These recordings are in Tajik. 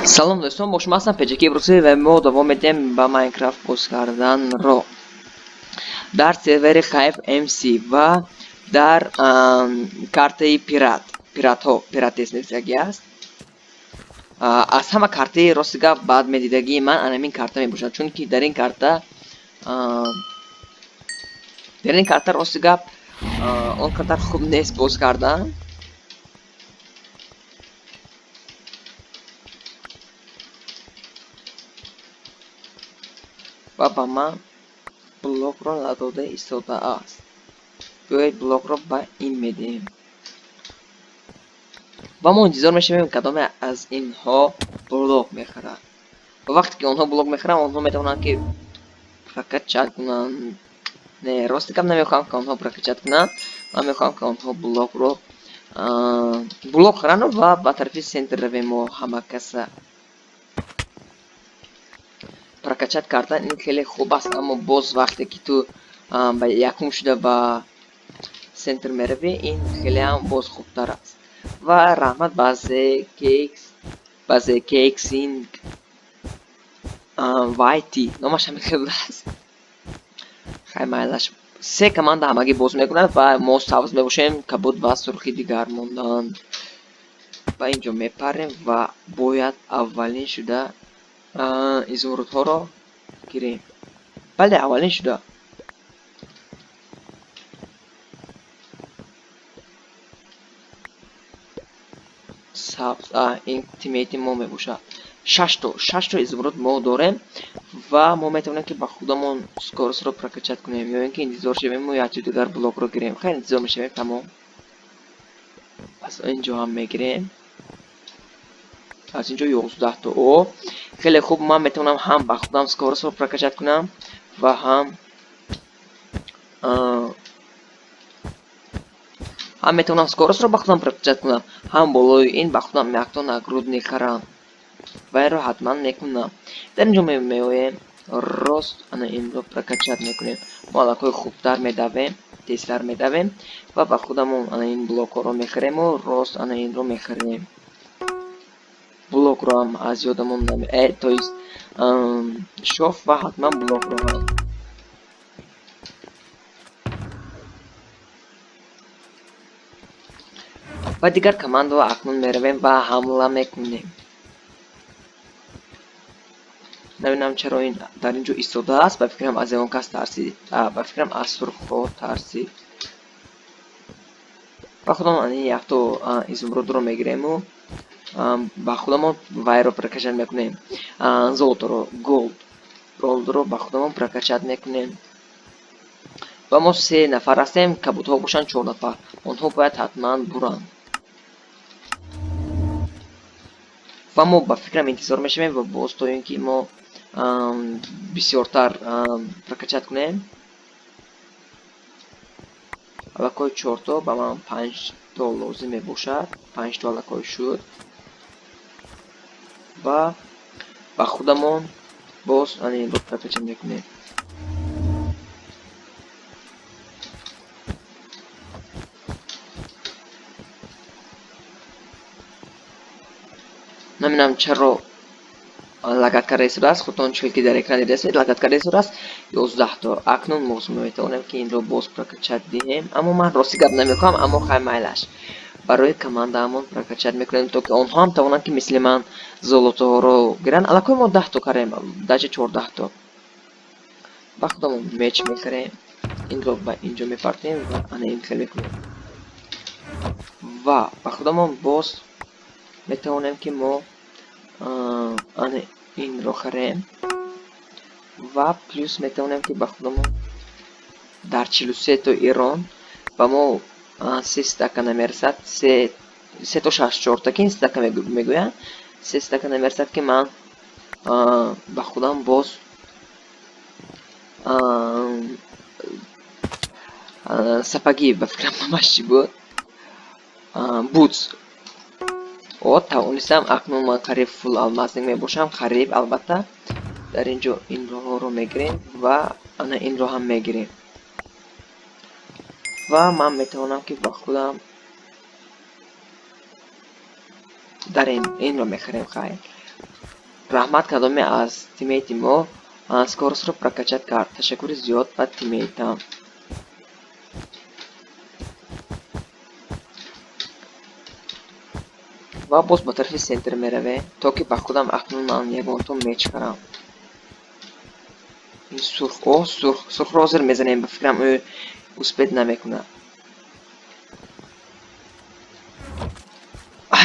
سلام دوستان، با شما هستم پجکی بروسی و ما دوام میدیم با ماینکرافت پست کردن رو در سرور خیف MC و در کارت پیرات نویسندگی است. از همه کارت راستگا بعد میدیدگی من همین کارت میباشد، چون که در این کارت راستگا اون کارت خوب نیست پست کردن. و با من بلوک رو نداده ایستاده است. بیایید بلوک رو با این میدیم و ما انتظار میشیم کدام از اینها بلوک میخرن. و وقتی که اونها بلوک میخرن اونها میتونن که پرکت چت کنن. نه، راست کم نمیخوام که اونها پرکت چت کنن. من میخوام که اونها بلوک رو بلوک خرن و با طرف سنتر رویم و همه کس پرکت چت کردن این خیلی خوب است، اما باز وقتی که تو با یکم شده با سنتر میروی این خیلی هم باز خوبتر است. و رحمت بعضی کیکسینگ وایتی نامش هم خیلی است. خیلی مایلش سه کماند همگی باز میکنند و ما سبز میباشیم کبود و سرخی دیگر موندند. و اینجا میپریم و باید اولین شده ازورت ها رو گیریم. بله اولین شده سبز این تیمیتی ما میباشد. 6 تا ازورت ما داریم و ما میتونیم که با خودمون سکورس رو پرکچت کنیم یا اینکه انتظار شویم و یا چیز دیگر بلوک رو گیریم. خیلی انتظار میشویم تمام. از اینجا هم میگیریم، از اینجا 11 تا او خیلی خوب. من میتونم هم با خودم سکورس رو پرکچت کنم و هم میتونم سکورس رو با خودم پرکچت کنم، هم بالای این با خودم یک تا نگرود میخرم و این رو حتما میکنم. در اینجا میویم راست این رو پرکچت میکنیم. مالکای خوبتر میدویم، تیزتر میدویم و با خودمون این بلوک رو میخریم و راست این رو میخریم. بلوک رو هم از یادمون نمیره، تویست شوف و حتما بلوک رو هم و دیگر کماند رو اکنون میرویم و حمله میکنیم. نمیدونم چرا این در اینجا ایستاده است. بفکرم از اون کس ترسید، بفکرم از سرخ ترسید. و خودمون این یک تو ازمرود رو میگیریم و با خودمون وای رو پرکشن میکنیم. زولت رو گولد رو با خودمون پرکشت میکنیم. و ما 3 نفر هستیم، کبوت ها باشن 4 نفر، اونها باید حتما برن و ما با فکرم انتظار میشیم و باز تا اینکه ما بسیارتر پرکچت کنیم. الکای 4 تا با من 5 تا لازم باشد. 5 تا الکای شد و با خودمون باز این رو پرکچت میکنیم. نمیدونم چرا لگت کرده شده است. خودتون چیزی که در اکران دیدید لگت کرده شده است. 11 تا اکنون موضوع میتونیم که این رو باز پرکچت دهیم، اما من راستی گپ نمیکنم، اما خیلی مایلش برای کماند همون پرکچت میکنیم تا که اونها هم توانند که مثل من زولوتو رو گیرن. الکوی ما 10 تا کردیم، داچه 14 تا با خودمون میچ میکنیم. این رو با اینجا میپرتیم و این خیلی میکنیم و با خودمون باز میتونیم که ما این رو خریم و پلیس میتونیم که با خودمون در 43 تا ایران با ما 3 استکا نمیرسد. 3 تا 64 تا که این استکا میگوین 3 استکا نمیرسد که من با خودم باز سپاگی بفکرم نمش چی بود بوتس و توانستم اکنون من قریب فول الماس میباشم. قریب البته در اینجا این رو میگیریم و این رو هم میگیریم و من میتونم که با خودم در این رو میخریم. خیلی раҳмат кадоме аз тиммейти мо скоростро прокачат кард. Ташаккури зиёд ба тиммейтам. ва боз ба тарафи сентр меравем, то ки ба худам акнун ман ягонта меч харам. ин сурхро ҳозир мезанем, ба фикрам ӯ успед намекунад.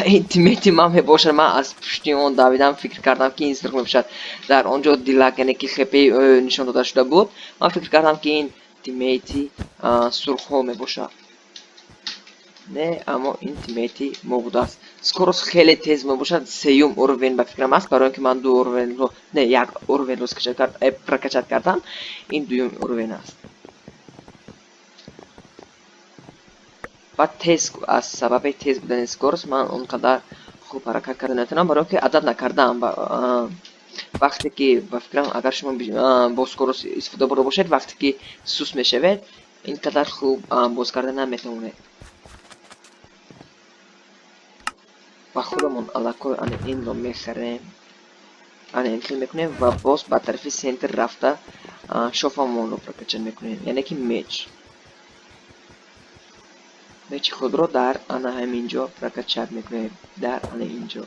ин тиммейти ман мебошад. Ман аз пушти он давидам, фикр кардам ки ин сурх мебошад. Дар онҷо дилак, яъне ки хпи ӯ нишон дода шуда буд. Ман фикр кардам ки ин тиммейти сурхҳо мебошад. Не, аммо ин тиммейти мо будааст. Скорост хеле тез мебошад. Сеюм уровень ба фикрам аст, барои ин ки ман ду уровенро, не, як уровенро прокачат кардам. Ин дуюм уровень аст. ва тез, аз сабаби тез будани скорост ман он қадар хуб ҳаракат карда наметавонам, барои ки адад накардам. вақте ки ба фикрам агар шумо бо скорост истифода бурда бошед, вақте ки суст мешавед, ин қадар хуб боз карда наметавонед. ва худамон аллакой ана инро мехарем, ана инхел мекунем ва боз ба тарафи сентр рафта шофамонро прокача мекунем, яъне ки мечи худро дар ана ҳаминҷо прокачат мекунем, дар ана инҷо.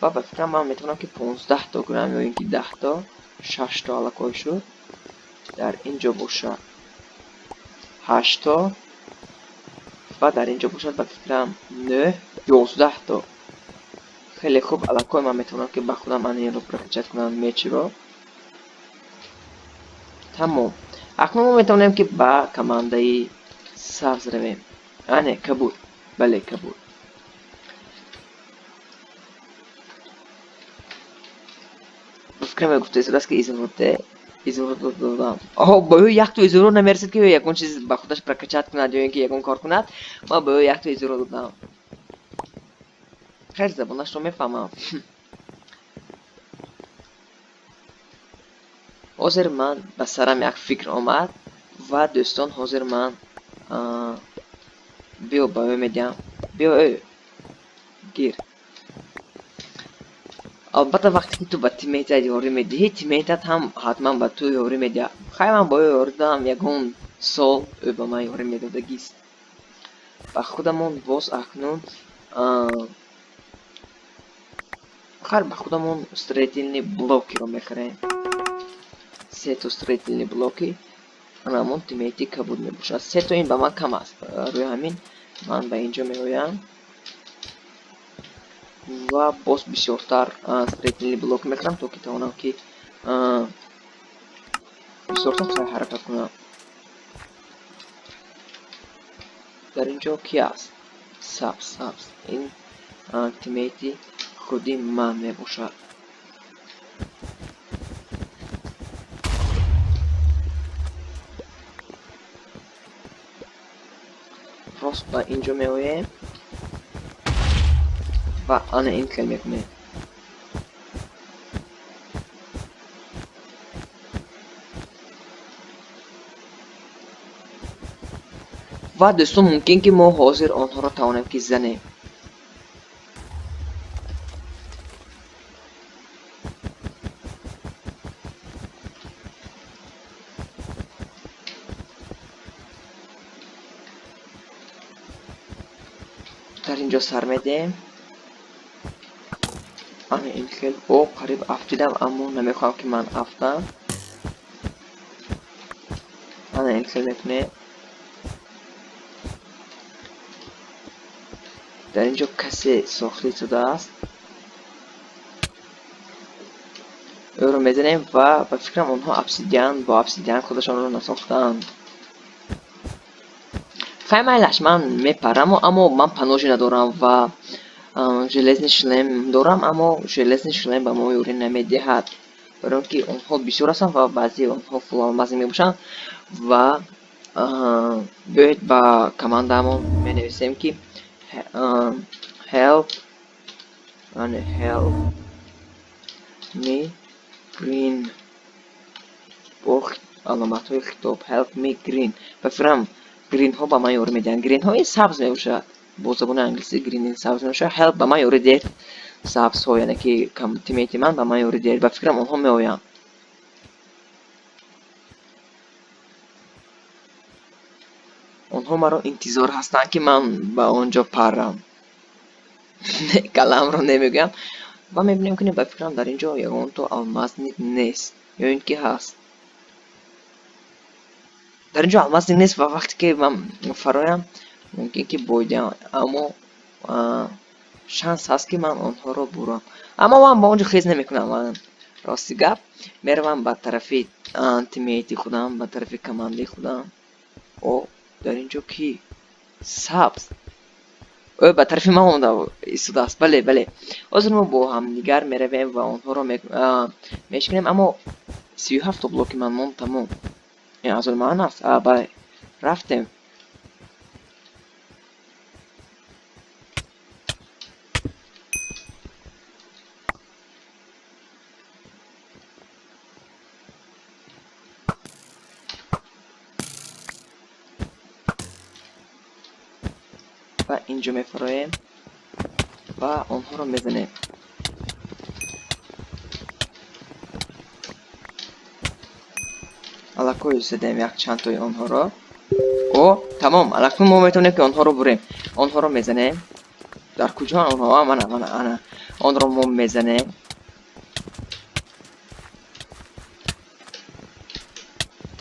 ва ба фикрам ман метавонам ки 15 то гирам ё ин ки 10 то 6 то аллакой шуд дар инҷо бошад, 8 то ва дар инҷо бошад ба фикрам 9 11 то. хеле хуб, аллакой ман метавонам ки ба худам ана инро прокачат кунам, мечиро. тамом. акнун мо метавонем ки ба командаи сабз равем. ане кабуд, бале кабуд. фикрам гуфта истодааст ки изворотро додам. ба ӯ якто изворот намерасад ки ӯ ягон чиз ба худаш прокачат кунад ё ин ки ягон кор кунад. ман ба ӯ якто изворот додам. хеле забонашро мефаҳмам. ҳозир ман ба сарам як фикр омад ва дӯстон, ҳозир ман биё ба ӯ медиҳам. биё ӯ гир. албатта вақте ки ту ба тиммейтат ёрӣ медиҳӣ, тиммейтат ҳам ҳатман ба ту ёрӣ медиҳад. хай ман ба ӯ ёрӣ додам, ягон сол ӯ ба ман ёрӣ медодагист. ба худамон боз акнун хар ба худамон строительный блокиро мехарем. 3 то строительный блоки анамон тиммейти кабуд мебошад. 3 то ин ба ман кам аст. рӯи ҳамин ман ба инҷо меоям ва боз бисёртар строительный блок мехарам, то ки тавонам ки бисёртар сай ҳаракат кунам. дар инҷо ки аст? Сабз. ин тиммейти худи ман мебошад. рост ба инҷо меоем ва ана ин хел мекунем. ва дӯстон, мумкин ки мо ҳозир онҳоро тавонем ки занем. дар инҷо сар медем. ана ин хел қариб афтидам, аммо намехоҳам ки ман афтам. ана ин хел мекунем. дар инҷо касе сохти шудааст. ӯро мезанем ва ба фикрам онҳо бо обсидиан худашонро насохтаанд. хай майлаш, ман мепарам, аммо ман паножи надорам ва железный шлем дорам, аммо железный шлем ба мо ёрӣ намедиҳад, барои ки онҳо бисёр ҳастанд ва баъзе онҳо фулалмазин мебошанд. ва биёед ба командаамон менависем ки help me green бо аломатҳои хитоб. help me green. ба фикрам гринҳо ба ман ёрӣ медиҳанд. гринҳои сабз мебошад. бо забони англиси грин сабз мебошад. help ба ман ёрӣ диҳед. сабзҳо, яъне ки тиммейти ман ба ман ёрӣ диҳад. ба фикрам онҳо меоянд. онҳо маро интизор ҳастанд ки ман ба он ҷо парам. Каламро намегӯям. ва мебинем ки ба фикрам дар ин ҷо ягонто алмазник нест. ё ин ки ҳаст. дар ин ҷо алмазник нест ва вақте ки ман фароям мумкин ки боидам, аммо шанс ҳаст ки ман онҳоро бурам. Аммо ман ба он ҷо хез намекунам. Ман рости гап меравам ба тарафи тиммейти худам, ба тарафи командаи худам. о дар ин ҷо ки сабз ба тарафи ман истодааст. Бале, бале. ҳозир мо бо ҳамдигар меравем ва онҳоро мешиканем, аммо 37 блоки ман монд тамом. ин аз ман аст. Бале. Рафтем. ва инҷо мефароем ва онҳоро мезанем. алакой задем якчандтои онҳоро. тамом. алакун мо метавонем ки онҳоро бурем. онҳоро мезанем. дар куҷо онҳо? Ана. онро мо мезанем.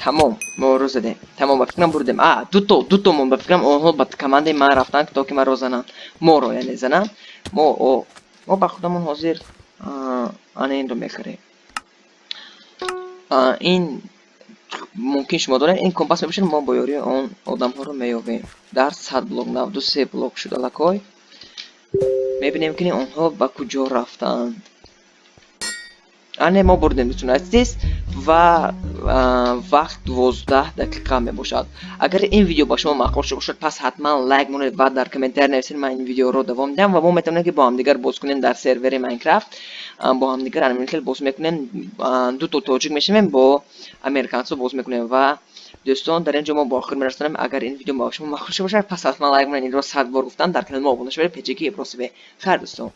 тамом. моро задем. тамом. ба фикрам бурдем. дуто мо ба фикрам онҳо ба командаи ман рафтанд то ки маро зананд. моро яъне зананд. мо ба худамон ҳозир ана инро мехарем. ин мумкин шумо донед ин компас мебошад. мо бо ёрии он одамҳоро меёбем. дар 100 блок 93 блок шуд алакой. мебинем ки онҳо ба куҷо рафтанд. ане мо бурдем дутунастис ва вақт 12 дақиқа мебошад. агар ин видео ба шумо маъқул шуда бошад, пас ҳатман лайк монед ва дар комментария нависед. ман ин видеоро давом медиҳам ва мо метавонем ки бо ҳамдигар боз кунем дар сервери Minecraft. бо ҳамдигар анмилтел боз мекунем. дуто тоҷик мешавем, бо американцо боз мекунем. ва дӯстон, дар ин ҷо мо ба охир мерасонем. агар ин видео ба шумо маъқул шуда бошад, пас ҳатман лайк монед. инро 100 бор гуфтам. дар канали мо обуна шавед. пеҷаги Ибросибе. хайр дӯстон.